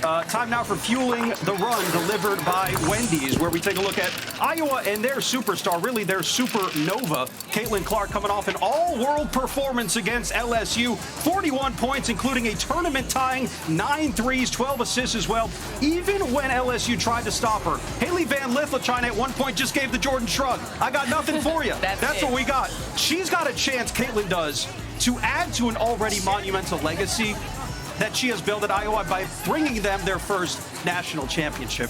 Time now for Fueling the Run, delivered by Wendy's, where we take a look at Iowa and their superstar, really their supernova, Caitlin Clark, coming off an all-world performance against LSU. 41 points, including a tournament-tying 9 threes, 12 assists as well. Even when LSU tried to stop her, Haley Van Lith, LaChina, at one point just gave the Jordan shrug. I got nothing for you. That's what we got. She's got a chance, Caitlin does, to add to an already monumental legacy that she has built at Iowa by bringing them their first national championship.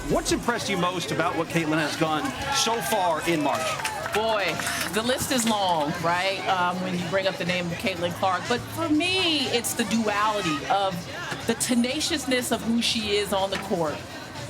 What's impressed you most about what Caitlin has done so far in March? Boy, the list is long, right, when you bring up the name of Caitlin Clark. But for me, it's the duality of the tenaciousness of who she is on the court,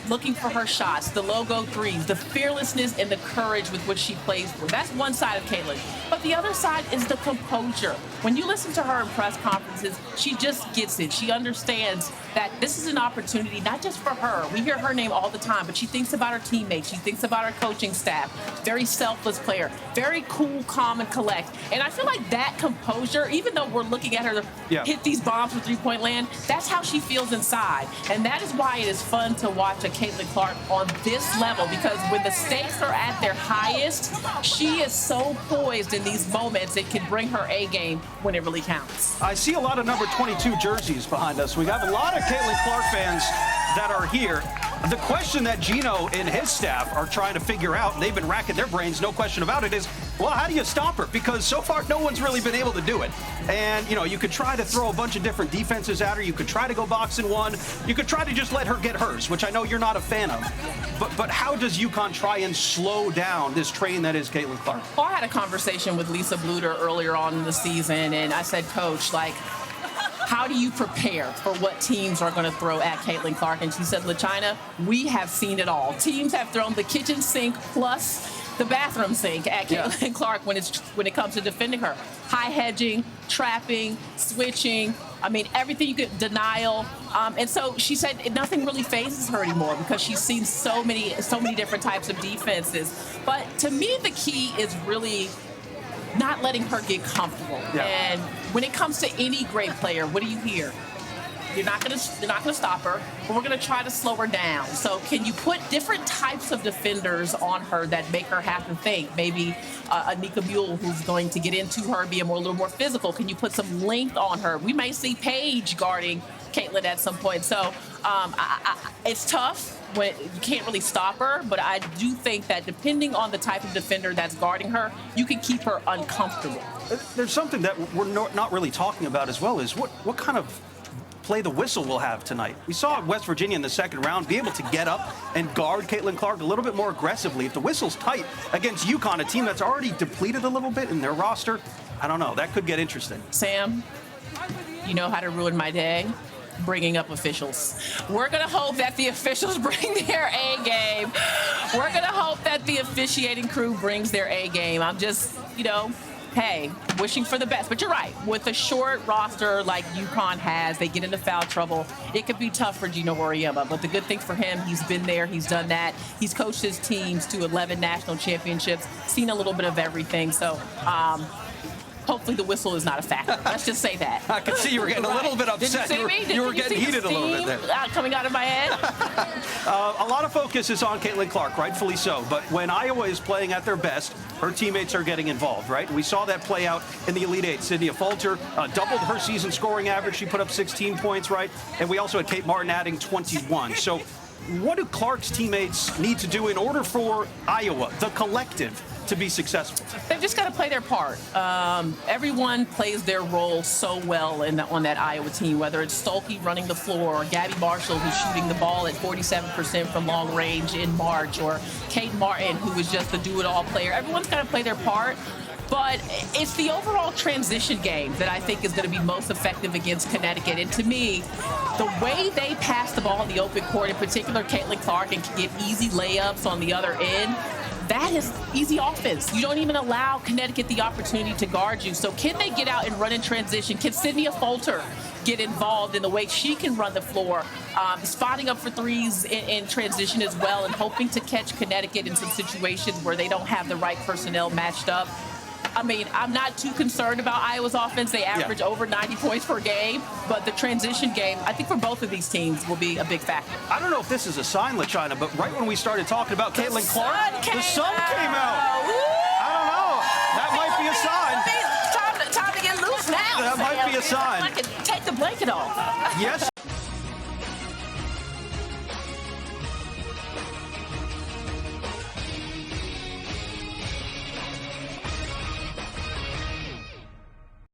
looking for her shots, the logo threes, the fearlessness and the courage with which she plays for. That's one side of Caitlin. But the other side is the composure. When you listen to her in press conferences, she just gets it. She understands that this is an opportunity, not just for her. We hear her name all the time, but she thinks about her teammates. She thinks about her coaching staff. Very selfless player. Very cool, calm, and collect. And I feel like that composure, even though we're looking at her hit these bombs from three-point land, that's how she feels inside. And that is why it is fun to watch a Caitlin Clark on this level, because when the stakes are at their highest, she is so poised in these moments it can bring her A game when it really counts. I see a lot of number 22 jerseys behind us. We got a lot of Caitlin Clark fans that are here. The question that Gino and his staff are trying to figure out, and they've been racking their brains, no question about it, is, well, how do you stop her? Because so far, no one's really been able to do it. And, you know, you could try to throw a bunch of different defenses at her. You could try to go box and one. You could try to just let her get hers, which I know you're not a fan of. But how does UConn try and slow down this train that is Caitlin Clark? Well, I had a conversation with Lisa Bluter earlier on in the season, and I said, Coach, like, how do you prepare for what teams are going to throw at Caitlin Clark? And she said, LaChina, we have seen it all. Teams have thrown the kitchen sink plus the bathroom sink at Caitlin Clark when it comes to defending her. High hedging, trapping, switching. I mean, everything you could, denial. And so she said nothing really phases her anymore because she's seen so many different types of defenses. But to me, the key is really not letting her get comfortable. And when it comes to any great player, what do you hear? You're not gonna stop her, but we're gonna try to slow her down. So can you put different types of defenders on her that make her have to think? Maybe a Nika Buell who's going to get into her, be a little more physical. Can you put some length on her? We may see Paige guarding Caitlin at some point. So it's tough when you can't really stop her, but I do think that depending on the type of defender that's guarding her, you can keep her uncomfortable. There's something that we're not really talking about as well, is what kind of play the whistle will have tonight. We saw West Virginia in the second round be able to get up and guard Caitlin Clark a little bit more aggressively. If the whistle's tight against UConn, a team that's already depleted a little bit in their roster, I don't know. That could get interesting. Sam, you know how to ruin my day? Bringing up officials. We're going to hope that the officials bring their A game. We're going to hope that the officiating crew brings their A game. I'm just, hey, wishing for the best. But you're right. With a short roster like UConn has, they get into foul trouble. It could be tough for Gino Auriemma. But the good thing for him, he's been there. He's done that. He's coached his teams to 11 national championships, seen a little bit of everything. So, hopefully the whistle is not a factor. Let's just say that. I can see you were getting a little bit upset. Did you see me? You were getting heated a little bit there. Coming out of my head. A lot of focus is on Caitlin Clark, rightfully so. But when Iowa is playing at their best, her teammates are getting involved, right? We saw that play out in the Elite Eight. Sydney Falter doubled her season scoring average. She put up 16 points, right? And we also had Kate Martin adding 21. So what do Clark's teammates need to do in order for Iowa, the collective, to be successful? They've just got to play their part. Everyone plays their role so well on that Iowa team, whether it's Stolke running the floor, or Gabby Marshall, who's shooting the ball at 47% from long range in March, or Kate Martin, who is just the do-it-all player. Everyone's got to play their part. But it's the overall transition game that I think is going to be most effective against Connecticut. And to me, the way they pass the ball in the open court, in particular Caitlin Clark, and can get easy layups on the other end, that is easy offense. You don't even allow Connecticut the opportunity to guard you. So can they get out and run in transition? Can Sydney Falter get involved in the way she can run the floor, spotting up for threes in transition as well, and hoping to catch Connecticut in some situations where they don't have the right personnel matched up? I mean, I'm not too concerned about Iowa's offense. They average over 90 points per game, but the transition game, I think for both of these teams, will be a big factor. I don't know if this is a sign, LaChina, but right when we started talking about Caitlin Clark, the sun came out. I don't know. That might be a sign. Time to get loose now. That might be a sign. I can take the blanket off. Yes.